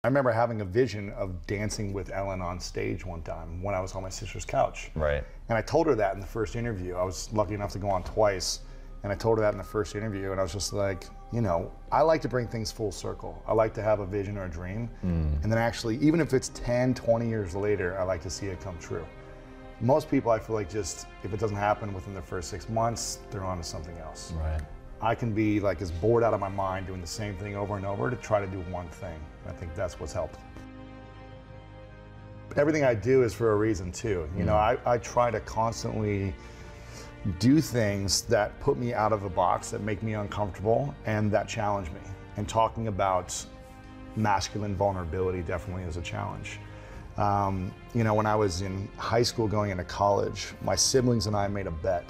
I remember having a vision of dancing with Ellen on stage one time when I was on my sister's couch. Right. And I told her that in the first interview. I was lucky enough to go on twice. And I told her that in the first interview. And I was just like, you know, I like to bring things full circle. I like to have a vision or a dream. And then actually, even if it's 10, 20 years later, I like to see it come true. Most people, I feel like, just, if it doesn't happen within the first 6 months, they're on to something else. Right. I can be like as bored out of my mind doing the same thing over and over to try to do one thing. I think that's what's helped. Everything I do is for a reason too. You know, I try to constantly do things that put me out of the box, that make me uncomfortable, and that challenge me. And talking about masculine vulnerability definitely is a challenge. You know, when I was in high school going into college, my siblings and I made a bet.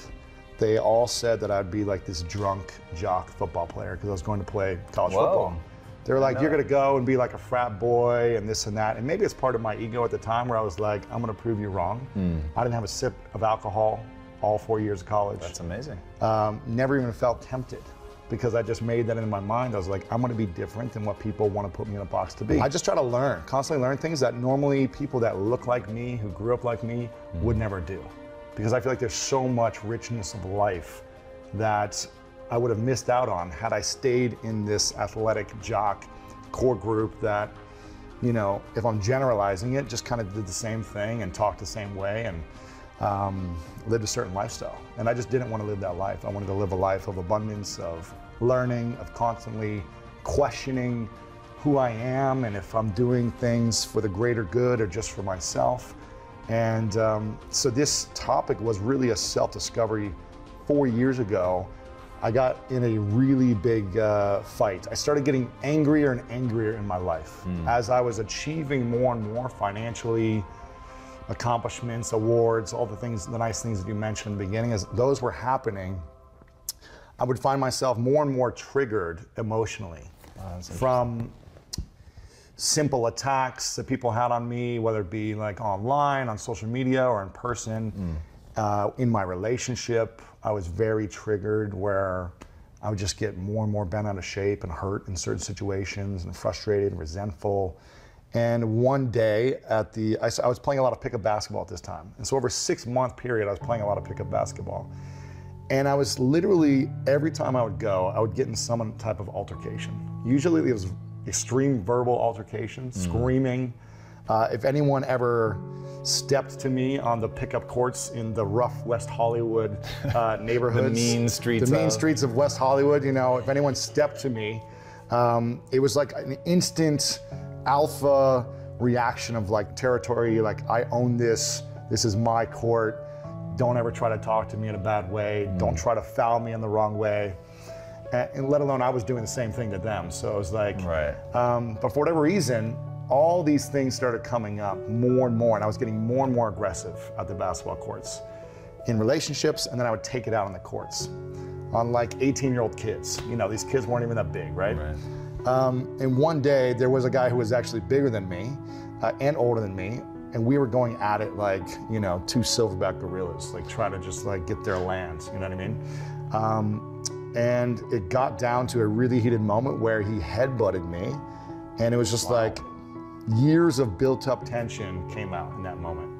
They all said that I'd be like this drunk jock football player because I was going to play college football. They were like, you're gonna go and be like a frat boy and this and that. And maybe it's part of my ego at the time where I was like, I'm gonna prove you wrong. I didn't have a sip of alcohol all 4 years of college. That's amazing. Never even felt tempted because I just made that in my mind. I was like, I'm gonna be different than what people wanna put me in a box to be. I just try to learn, constantly learn things that normally people that look like me, who grew up like me, would never do. Because I feel like there's so much richness of life that I would have missed out on had I stayed in this athletic jock core group that, you know, if I'm generalizing it, just kind of did the same thing and talked the same way and lived a certain lifestyle. And I just didn't want to live that life. I wanted to live a life of abundance, of learning, of constantly questioning who I am and if I'm doing things for the greater good or just for myself. And so this topic was really a self-discovery 4 years ago. I got in a really big fight. I started getting angrier and angrier in my life as I was achieving more and more financially, accomplishments, awards, all the things, the nice things that you mentioned in the beginning. As those were happening, I would find myself more and more triggered emotionally from simple attacks that people had on me, whether it be like online, on social media, or in person. In my relationship, I was very triggered where I would just get more and more bent out of shape and hurt in certain situations and frustrated and resentful. And one day I was playing a lot of pickup basketball at this time. And so over a 6-month period, I was playing a lot of pickup basketball. And I was literally, every time I would go, I would get in some type of altercation. Usually it was extreme verbal altercations, screaming. If anyone ever stepped to me on the pickup courts in the rough West Hollywood neighborhoods, the mean streets of West Hollywood, you know, if anyone stepped to me, it was like an instant alpha reaction of like territory, like I own this is my court, don't ever try to talk to me in a bad way, don't try to foul me in the wrong way. And let alone I was doing the same thing to them. So it was like, but for whatever reason, all these things started coming up more and more, and I was getting more and more aggressive at the basketball courts in relationships, and then I would take it out on the courts on like 18-year-old kids. You know, these kids weren't even that big, right? And one day there was a guy who was actually bigger than me and older than me, and we were going at it like, you know, two silverback gorillas, like trying to just like get their land, you know what I mean? And it got down to a really heated moment where he headbutted me, and it was just like years of built up tension came out in that moment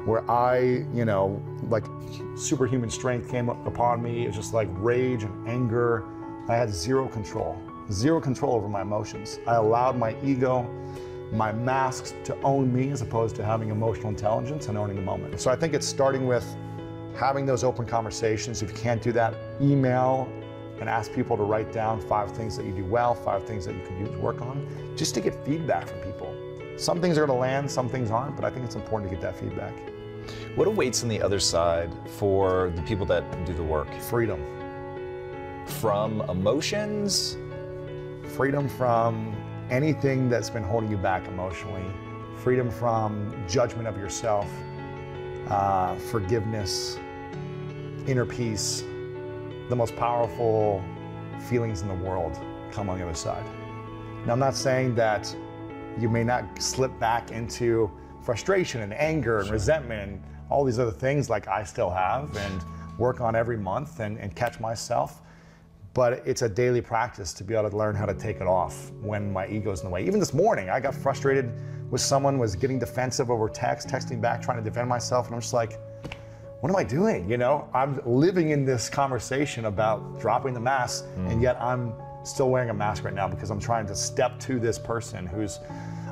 where I, you know, like superhuman strength came upon me. It was just like rage and anger. I had zero control over my emotions. I allowed my ego, my masks to own me as opposed to having emotional intelligence and owning the moment. So I think it's starting with having those open conversations. If you can't do that, email and ask people to write down 5 things that you do well, 5 things that you could use to work on, just to get feedback from people. Some things are gonna land, some things aren't, but I think it's important to get that feedback. What awaits on the other side for the people that do the work? Freedom. From emotions? Freedom from anything that's been holding you back emotionally. Freedom from judgment of yourself, forgiveness, inner peace. The most powerful feelings in the world come on the other side. Now, I'm not saying that you may not slip back into frustration and anger and resentment and all these other things like I still have and work on every month and catch myself. But it's a daily practice to be able to learn how to take it off when my ego's in the way. Even this morning, I got frustrated with someone, was getting defensive over text, texting back, trying to defend myself, and I'm just like, what am I doing? You know, I'm living in this conversation about dropping the mask, and yet I'm still wearing a mask right now because I'm trying to step to this person who's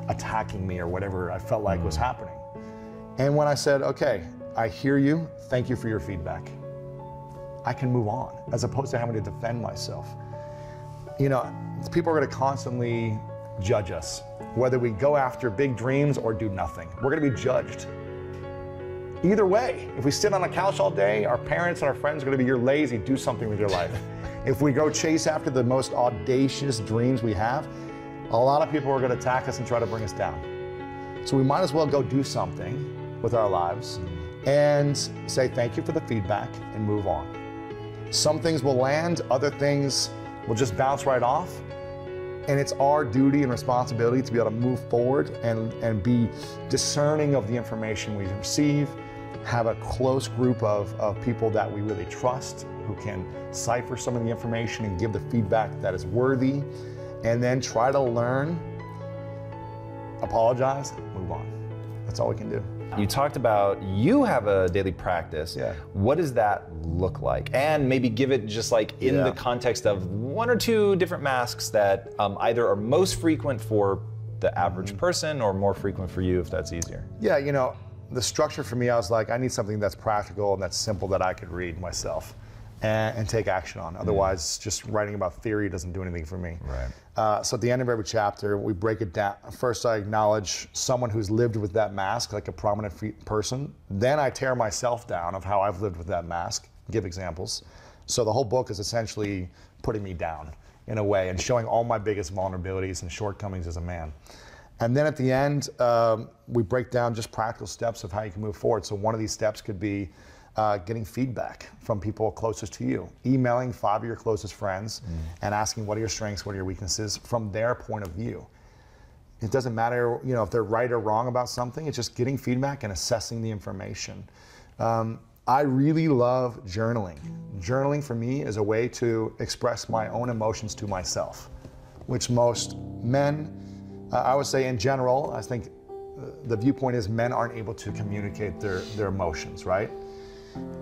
attacking me or whatever I felt like was happening. And when I said, okay, I hear you, thank you for your feedback, I can move on, as opposed to having to defend myself. You know, people are gonna constantly judge us, whether we go after big dreams or do nothing. We're gonna be judged. Either way, if we sit on a couch all day, our parents and our friends are gonna be, you're lazy, do something with your life. If we go chase after the most audacious dreams we have, a lot of people are gonna attack us and try to bring us down. So we might as well go do something with our lives and say thank you for the feedback and move on. Some things will land, other things will just bounce right off. And it's our duty and responsibility to be able to move forward and be discerning of the information we receive, have a close group of people that we really trust who can cipher some of the information and give the feedback that is worthy, and then try to learn, apologize, move on. That's all we can do. You talked about you have a daily practice. Yeah. What does that look like? And maybe give it just like in the context of one or two different masks that either are most frequent for the average person or more frequent for you if that's easier. Yeah, you know, the structure for me, I was like, I need something that's practical and that's simple that I could read myself and take action on. Otherwise, just writing about theory doesn't do anything for me. Right. So at the end of every chapter, we break it down. First, I acknowledge someone who's lived with that mask, like a prominent person. Then I tear myself down of how I've lived with that mask, give examples. So the whole book is essentially putting me down in a way and showing all my biggest vulnerabilities and shortcomings as a man. And then at the end, we break down just practical steps of how you can move forward. So one of these steps could be getting feedback from people closest to you, emailing 5 of your closest friends and asking what are your strengths, what are your weaknesses from their point of view. It doesn't matter, you know, if they're right or wrong about something, it's just getting feedback and assessing the information. I really love journaling. Journaling for me is a way to express my own emotions to myself, which most men, I would say in general, I think the viewpoint is men aren't able to communicate their emotions, right?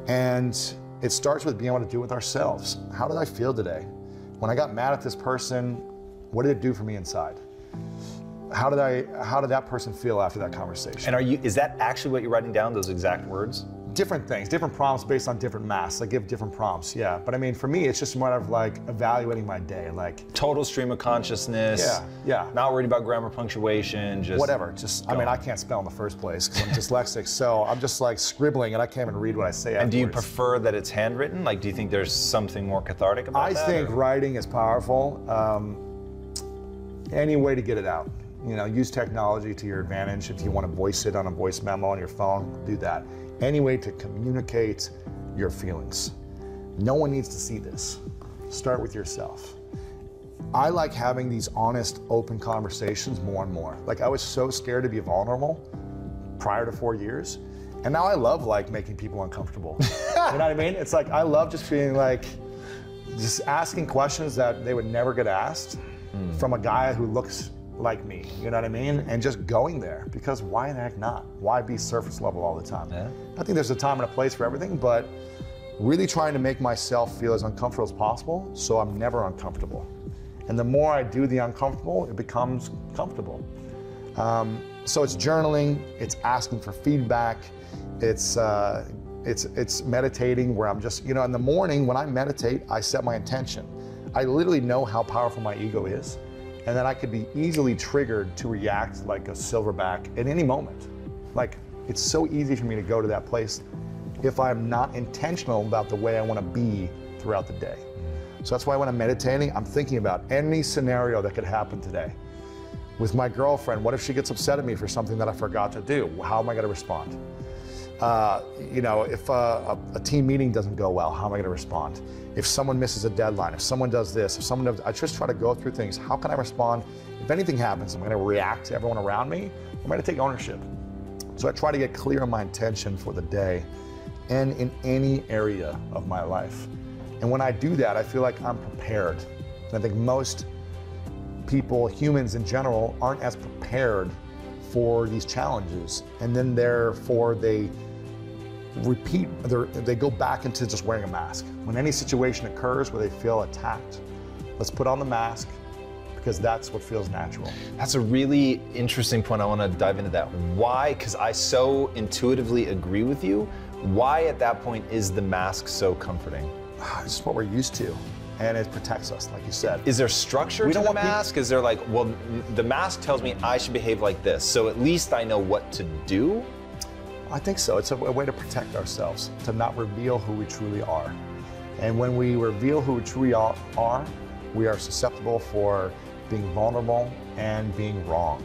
And it starts with being able to do it with ourselves. How did I feel today? When I got mad at this person, what did it do for me inside? How did that person feel after that conversation? And is that actually what you're writing down, those exact words? Different things, different prompts based on different masks. I give different prompts, yeah. But I mean, for me, it's just a matter of like evaluating my day, like total stream of consciousness. Yeah. Not worried about grammar, punctuation, just whatever. Just, I mean, I can't spell in the first place because I'm dyslexic, so I'm just like scribbling and I can't even read what I say afterwards. And do you prefer that it's handwritten? Like, do you think there's something more cathartic about that? I think writing is powerful. Any way to get it out. You know, use technology to your advantage. If you want to voice it on a voice memo on your phone, do that. Any way to communicate your feelings. No one needs to see this. Start with yourself. I like having these honest, open conversations more and more. Like, I was so scared to be vulnerable prior to 4 years, and now I love like making people uncomfortable. You know what I mean? It's like, I love just being like, just asking questions that they would never get asked from a guy who looks like me, you know what I mean? And just going there, because why the heck not? Why be surface level all the time? Yeah. I think there's a time and a place for everything, but really trying to make myself feel as uncomfortable as possible so I'm never uncomfortable. And the more I do the uncomfortable, it becomes comfortable. So it's journaling, it's asking for feedback, it's meditating where I'm just, you know, in the morning when I meditate, I set my intention. I literally know how powerful my ego is, and that I could be easily triggered to react like a silverback at any moment. Like, it's so easy for me to go to that place if I'm not intentional about the way I want to be throughout the day. So that's why when I'm meditating, I'm thinking about any scenario that could happen today. With my girlfriend, what if she gets upset at me for something that I forgot to do? How am I going to respond? You know, if a team meeting doesn't go well, how am I going to respond? If someone misses a deadline, if someone does this, if someone does, I just try to go through things. How can I respond? If anything happens, I'm going to react to everyone around me. I'm going to take ownership. So I try to get clear on my intention for the day and in any area of my life. And when I do that, I feel like I'm prepared. And I think most people, humans in general, aren't as prepared for these challenges. And then therefore they go back into just wearing a mask. When any situation occurs where they feel attacked, let's put on the mask, because that's what feels natural. That's a really interesting point. I want to dive into that. Why? Because I so intuitively agree with you. Why at that point is the mask so comforting? It's just what we're used to, and it protects us, like you said. Is there structure to the mask? Is there like, well, the mask tells me I should behave like this, so at least I know what to do? I think so. It's a way to protect ourselves, to not reveal who we truly are. And when we reveal who we truly are, we are susceptible for being vulnerable and being wrong.